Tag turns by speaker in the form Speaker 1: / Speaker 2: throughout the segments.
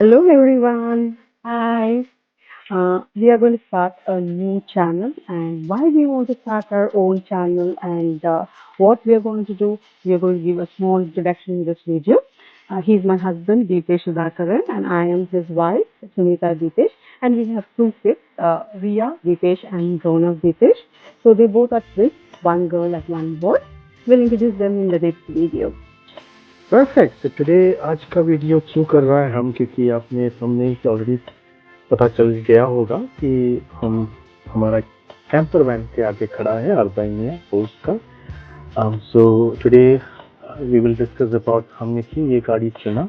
Speaker 1: Hello everyone. Hi. We are going to start a new channel, and why we want to start our own channel and what we are going to do. We are going to give a small introduction in this video. He's my husband, Deepesh Sudhakaran, and I am his wife, Sunita Deepesh, and we have two kids, Riya Deepesh and Ronak Deepesh. So they both are twins, one girl and one boy. We'll introduce them in the next video.
Speaker 2: Perfect तो today आज का video क्यों कर रहा है हम क्योंकि आपने हमने ऑलरेडी पता चल गया होगा कि हम हमारा कैंपर वैन के आगे खड़ा है अल्बानिया पोस्ट का so today we will discuss about हमने क्यों ये गाड़ी चुना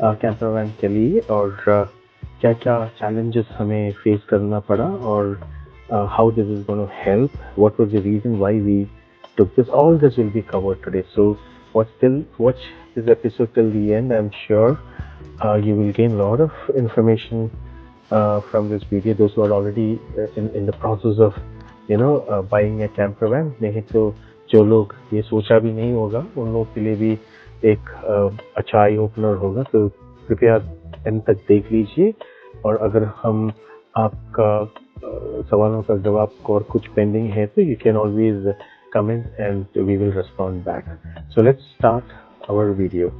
Speaker 2: कैंपर वैन के लिए और क्या क्या चैलेंजेस हमें फेस करना पड़ा और how this is going to help what was the reason why we took this. All this will be covered today. So watch this episode till the end. I'm sure you will gain a lot of information from this video. Those who are already in the process of buying a camper van. नहीं तो जो लोग ये सोचा भी नहीं होगा उन लोगों के लिए भी एक अच्छा आई ओपनर होगा. तो कृपया एंड तक देख लीजिए और अगर हम आपका सवालों का जवाब और कुछ पेंडिंग है तो you can always comment and we will respond back. So let's start our video.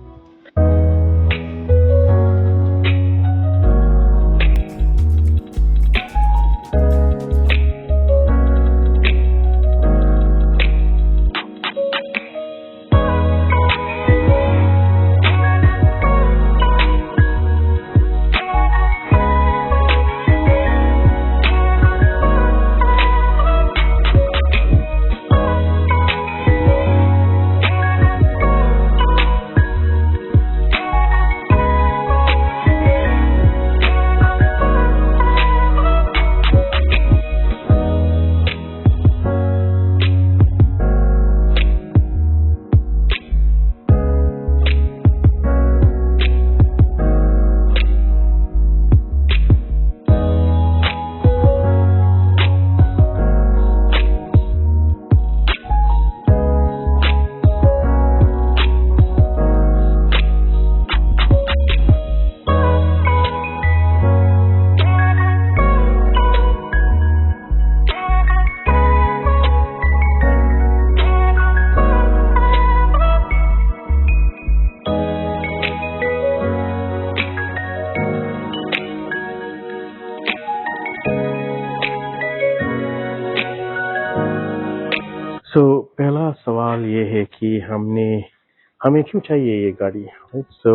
Speaker 2: So पहला सवाल ये है कि हमें क्यों चाहिए ये गाड़ी. Right? So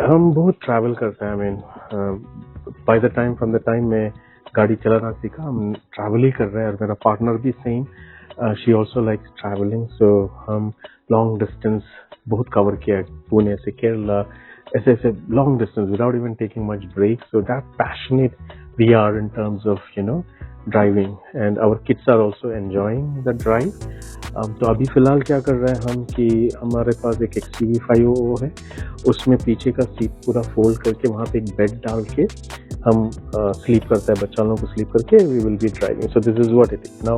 Speaker 2: हम बहुत ट्रैवल करते हैं. I mean from the time मैं गाड़ी चलाना सीखा हम ट्रैवल ही कर रहे हैं और मेरा पार्टनर भी same. She also likes travelling. So हम लॉन्ग डिस्टेंस बहुत कवर किया पुणे से केरला ऐसे long distance without even taking much break. So that passionate we are in terms of driving and our kids are also enjoying the drive. तो अभी फिलहाल क्या कर रहे हैं हम कि हमारे पास एक XUV 500 है. उसमें पीछे का सीट पूरा फोल्ड करके वहाँ पे एक बेड डाल के हम स्लीप करते हैं. बच्चा लोगों को स्लीप करके we will be driving. So this is what it is. Now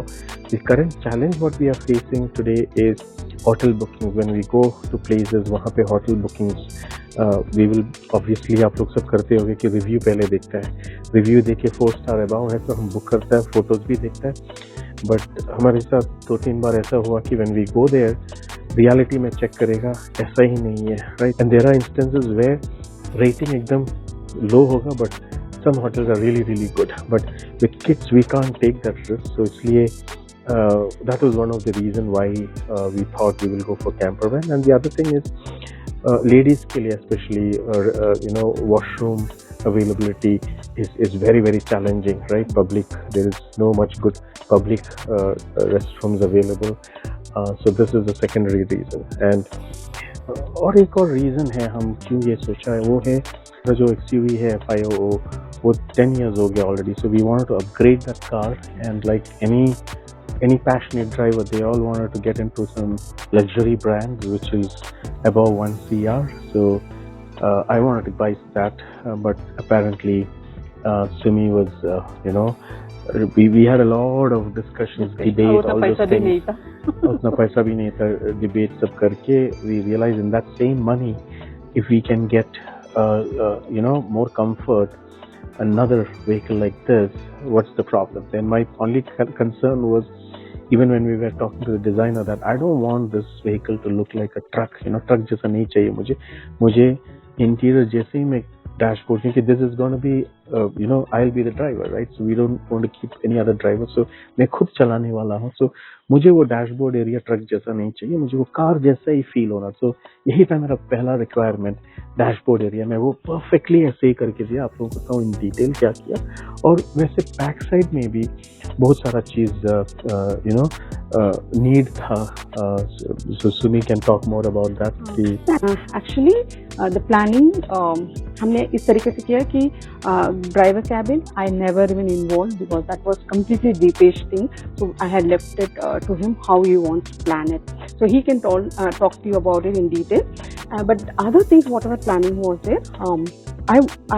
Speaker 2: the current challenge what we are facing today is hotel booking. When we go to places वहाँ पे hotel bookings we will obviously आप लोग सब करते होंगे कि review पहले देखता है. रिव्यू देख के 4 स्टार अबाव है तो हम बुक करते हैं. फोटोज भी देखता है. बट हमारे साथ 2-3 बार ऐसा हुआ कि when we go there reality में चेक करेगा ऐसा ही नहीं है. Right. And there are instances where rating एकदम लो होगा but some hotels are really good, but with kids we can't take that risk. So इसलिए that was one of the reason why we thought we will go for camper van. And the other thing is ladies के लिए especially washroom availability is very challenging, right? Public, there is no much good public restrooms available. So this is the secondary reason. And और एक और reason है हम क्यों ये सोचा है वो है जो XUV है 500 वो 10 years हो गया already. So we wanted to upgrade that car and like any passionate driver they all wanted to get into some luxury brands which is above 1 CR. So I wanted to buy that but apparently Sumi was we had a lot of discussions, debate, all those things. उतना पैसा भी नहीं था. Debate सब करके we realized in that same money if we can get more comfort, another vehicle like this, what's the problem? Then my only concern was, even when we were talking to the designer, that I don't want this vehicle to look like a truck. Truck जैसा नहीं चाहिए मुझे interior जैसे ही मैं dashboard, क्योंकि this is gonna be I will be the driver, right? So we don't want to keep any other driver, so मैं खुद चलाने वाला हूँ, सो मुझे वो डैशबोर्ड एरिया ट्रक जैसा नहीं चाहिए, मुझे वो कार जैसा ही फील होना। सो यही था मेरा पहला रिक्वायरमेंट, डैशबोर्ड एरिया। मैं वो परफेक्टली ऐसे ही करके दिया। आप लोगों को बताऊँ इन डिटेल क्या किया। और वैसे बैक साइड में भी बहुत सारा चीज नीड था। So Sumi can talk more about that.
Speaker 1: Actually the planning हमने इस तरीके से किया कि driver cabin I never even involve because that was completely Deepesh thing, so I had left it to him how you wants to plan it, so he can talk to you about it in detail. But other things whatever planning was there,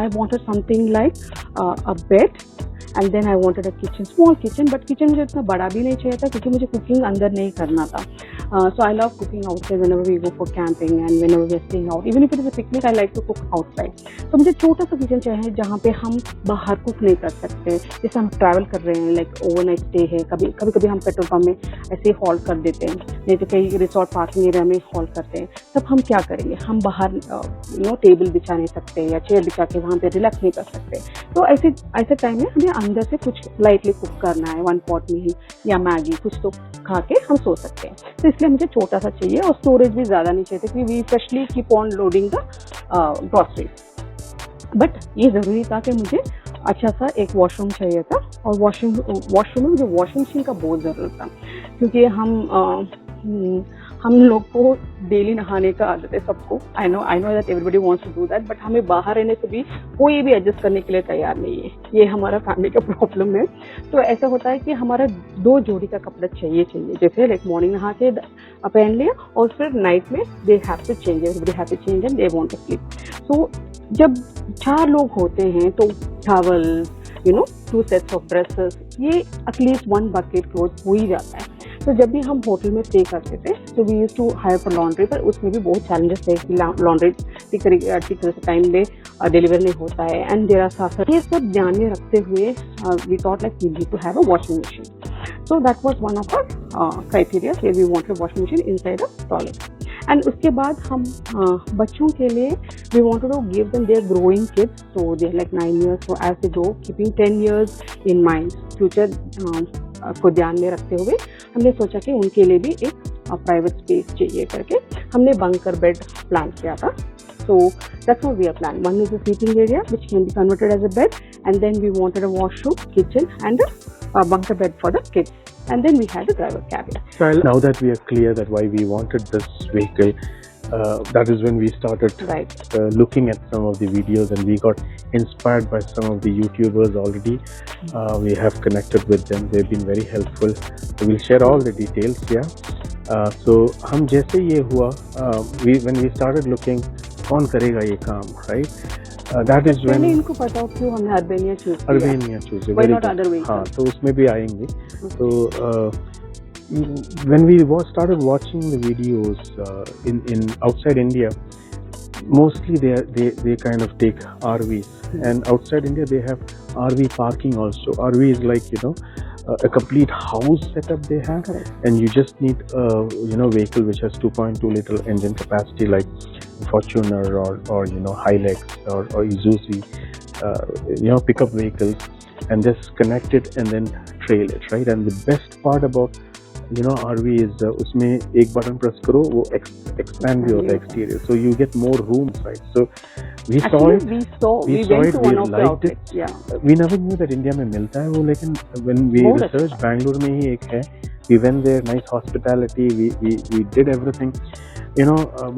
Speaker 1: I wanted something like a bed, and then I wanted a kitchen, small kitchen, but kitchen मुझे इतना बड़ा भी नहीं चाहिए था क्योंकि मुझे cooking अंदर नहीं करना था। So I love cooking outside whenever we go for camping and whenever we are staying out, even if it is a picnic I like to cook outside. तो मुझे छोटा सा किचन चाहिए जहाँ पे हम बाहर कुक नहीं कर सकते। जैसे हम ट्रैवल कर रहे हैं, लाइक ओवरनाइट स्टे है, कभी हम पेट्रोल पंप में ऐसे ही हॉल्ट कर देते हैं, नहीं तो कहीं रिसोर्ट पार्किंग एरिया में हॉल्ट करते हैं, तब हम क्या करेंगे? हम बाहर टेबल बिछा नहीं सकते या चेयर बिछा के वहाँ पे रिलैक्स नहीं कर सकते। तो ऐसे टाइम में हमें अंदर से कुछ लाइटली कुक करना है, वन पॉट में ही या मैगी कुछ तो खा के हम सो सकते हैं। तो इसलिए मुझे छोटा सा चाहिए और स्टोरेज भी ज़्यादा नहीं चाहिए क्योंकि we freshly keep on loading the groceries. But ये ज़रूरी था कि मुझे अच्छा सा एक वॉशरूम चाहिए था, और वॉशरूम में मुझे वॉशिंग मशीन का बहुत ज़रूरत था क्योंकि हम लोग को डेली नहाने का आदत है सबको। I know that everybody wants to do that, but हमें बाहर रहने से भी कोई भी एडजस्ट करने के लिए तैयार नहीं है। ये हमारा फैमिली का प्रॉब्लम है। तो ऐसा होता है कि हमारा 2 जोड़ी का कपड़ा चाहिए, जैसे लाइक मॉर्निंग नहा के पहन लिया और फिर नाइट में they have to change, everybody have to change and they want to sleep. So जब 4 लोग होते हैं तो टॉवल 2 सेट्स ऑफ ड्रेसेस, ये एटलीस्ट 1 बकेट क्लोथ हो ही जाता है। तो जब भी हम होटल में स्टे करते थे तो we used to hire for laundry, पर उसमें भी बहुत चैलेंजेस थे कि लॉन्ड्री ठीक तरह से टाइम में डिलीवर नहीं होता है एंड देयर आर साथ। ये सब ध्यान में रखते हुए we thought like we need to have a washing machine. So that was one of our criteria where we wanted washing machine inside a toilet. And उसके बाद हम बच्चों के लिए we wanted to give them their growing kids, so they are like 9 years, so as they grow keeping 10 years in mind, future को ध्यान में रखते हुए हमने सोचा कि उनके लिए भी एक प्राइवेट स्पेस चाहिए करके हमने बंकर बेड प्लान किया था। So that's what we are planning. One is a sleeping area which can be converted as a bed, and then we wanted a washroom, kitchen, and a bunker bed for the kids. And then we had a driver cabin.
Speaker 2: So now that we are clear that why we wanted this vehicle, that is when we started looking at some of the videos, and we got inspired by some of the YouTubers already. We have connected with them. They've been very helpful. So we'll share all the details here. So हम जैसे ये हुआ, when we started looking, कौन करेगा ये काम, right? That is when
Speaker 1: इनको पता हो क्यों हमने अर्बेनिया चूज किया।
Speaker 2: Why not other way? हाँ, तो उसमें भी आएंगे। तो when we started watching the videos in outside India, mostly they kind of take RVs, and outside India they have RV parking also. RV is like a complete house setup they have.
Speaker 1: Correct.
Speaker 2: And you just need a vehicle which has 2.2 liter engine capacity like Fortuner or Hilux or Isuzu, pickup vehicles, and just connect it and then trail it, right? And the best part about RV is उसमें एक button press करो वो expand भी होता है exterior, so you get more room, right? So we saw it, we liked it. We never knew that India में मिलता है वो, लेकिन when we researched, Bangalore में ही एक है, we went there, nice hospitality, we did everything,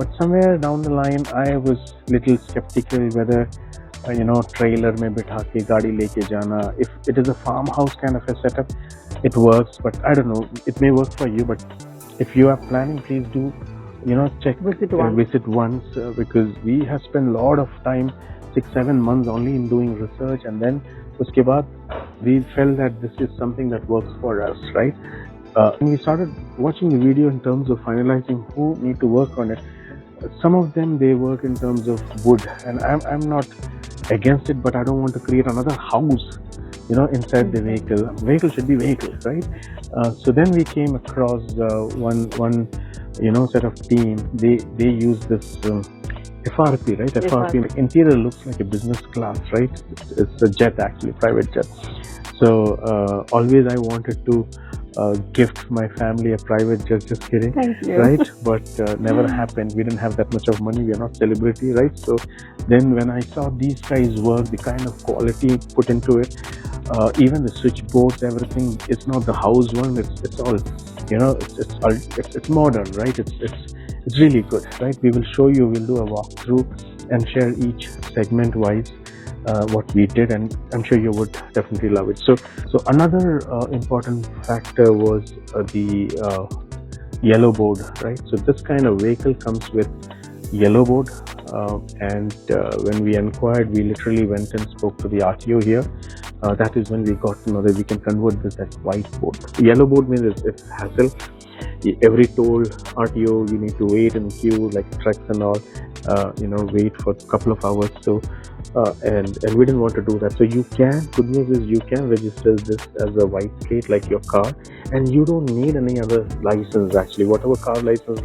Speaker 2: but somewhere down the line I was little skeptical whether trailer में बिठा के गाड़ी लेके जाना, if it is a farmhouse kind of a setup, it works, but I don't know, it may work for you, but if you are planning, please do check, visit once, because we have spent a lot of time, 6-7 months only in doing research, and then uske baad we felt that this is something that works for us, right? When we started watching the video in terms of finalizing who need to work on it, some of them they work in terms of wood, and I'm not against it, but I don't want to create another house, inside the vehicle. Vehicle should be vehicle, right? So then we came across one set of team. They use this FRP, right? FRP.
Speaker 1: FRP.
Speaker 2: Interior looks like a business class, right? It's a jet, actually, private jet. So always I wanted to gift my family a private jet. Just kidding.
Speaker 1: Thank you.
Speaker 2: Right? But never happened. We didn't have that much of money. We are not celebrity, right? So then when I saw these guys work, the kind of quality put into it, even the switchboards, everything, it's not the house one. It's all, it's modern, right? It's really good, right? We will show you. We'll do a walkthrough and share each segment wise what we did, and I'm sure you would definitely love it. So another important factor was the yellow board, right? So this kind of vehicle comes with yellow board, and when we inquired, we literally went and spoke to the RTO here. That is when we got to know that we can convert this as white board. Yellow board means it's hassle. Every toll RTO, you need to wait in queue like trucks and all, wait for a couple of hours. So and we didn't want to do that. So good news is you can register this as a white plate like your car, and you don't need any other license. Actually, whatever car license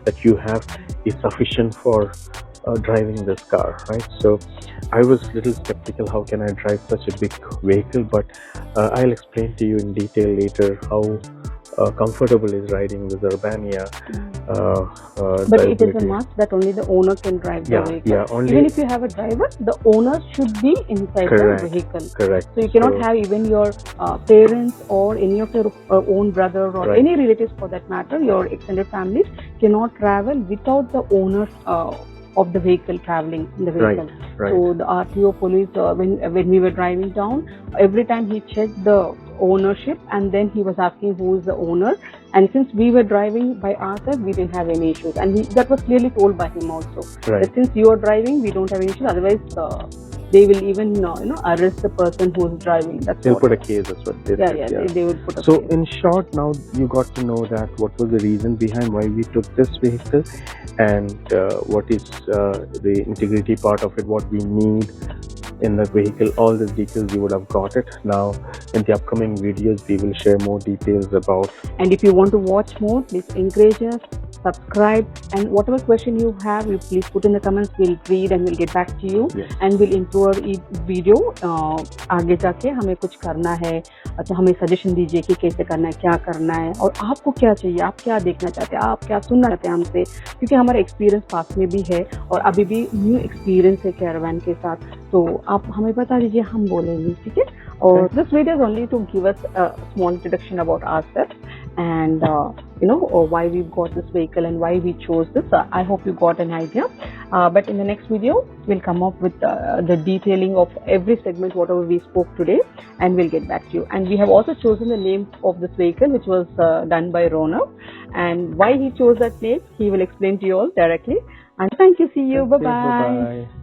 Speaker 2: that you have is sufficient for driving this car, right? So I was a little skeptical, how can I drive such a big vehicle, but I'll explain to you in detail later how comfortable is riding this Urbania.
Speaker 1: But it is a must that only the owner can drive the vehicle.
Speaker 2: Yeah, only.
Speaker 1: Even if you have a driver, the owner should be inside the vehicle.
Speaker 2: Correct.
Speaker 1: So you cannot have even your parents or any of your own brother or any relatives for that matter, your extended families cannot travel without the owner of the vehicle traveling in the vehicle.
Speaker 2: Right.
Speaker 1: So the RTO police, when we were driving down, every time he checked the ownership, and then he was asking who is the owner, and since we were driving by ourselves, we didn't have any issues, and that was clearly told by him also, that since you are driving, we don't have any issues, otherwise they will even arrest the person who is driving.
Speaker 2: They'll put a case. That's what they said.
Speaker 1: Yeah, they would put a
Speaker 2: so
Speaker 1: case.
Speaker 2: In short, now you got to know that what was the reason behind why we took this vehicle, and what is the integrity part of it, what we need in the vehicle. All these details you would have got it. Now in the upcoming videos we will share more details about.
Speaker 1: And if you want to watch more, please encourage us, subscribe, and whatever question you have, you please put in the comments. We'll read and we'll get back to you.
Speaker 2: Yes.
Speaker 1: And we'll improve our video. आगे जाके हमें कुछ करना है, अच्छा हमें suggestion दीजिए कि कैसे करना है, क्या करना है, और आपको क्या चाहिए, आप क्या देखना चाहते हैं, आप क्या सुनना चाहते हैं हमसे, क्योंकि हमारा एक्सपीरियंस पास में भी है और अभी भी न्यू एक्सपीरियंस है कैरावान के साथ. तो आप हमें बता दीजिए, हम बोलेंगे, ठीक है? और this video is only to give us a small introduction about ourselves and why we got this vehicle and why we chose this. I hope you got an idea. But in the next video, we'll come up with the detailing of every segment, whatever we spoke today, and we'll get back to you. And we have also chosen the name of this vehicle, which was done by Ronak. And why he chose that name, he will explain to you all directly. And thank you. See you. Bye-bye.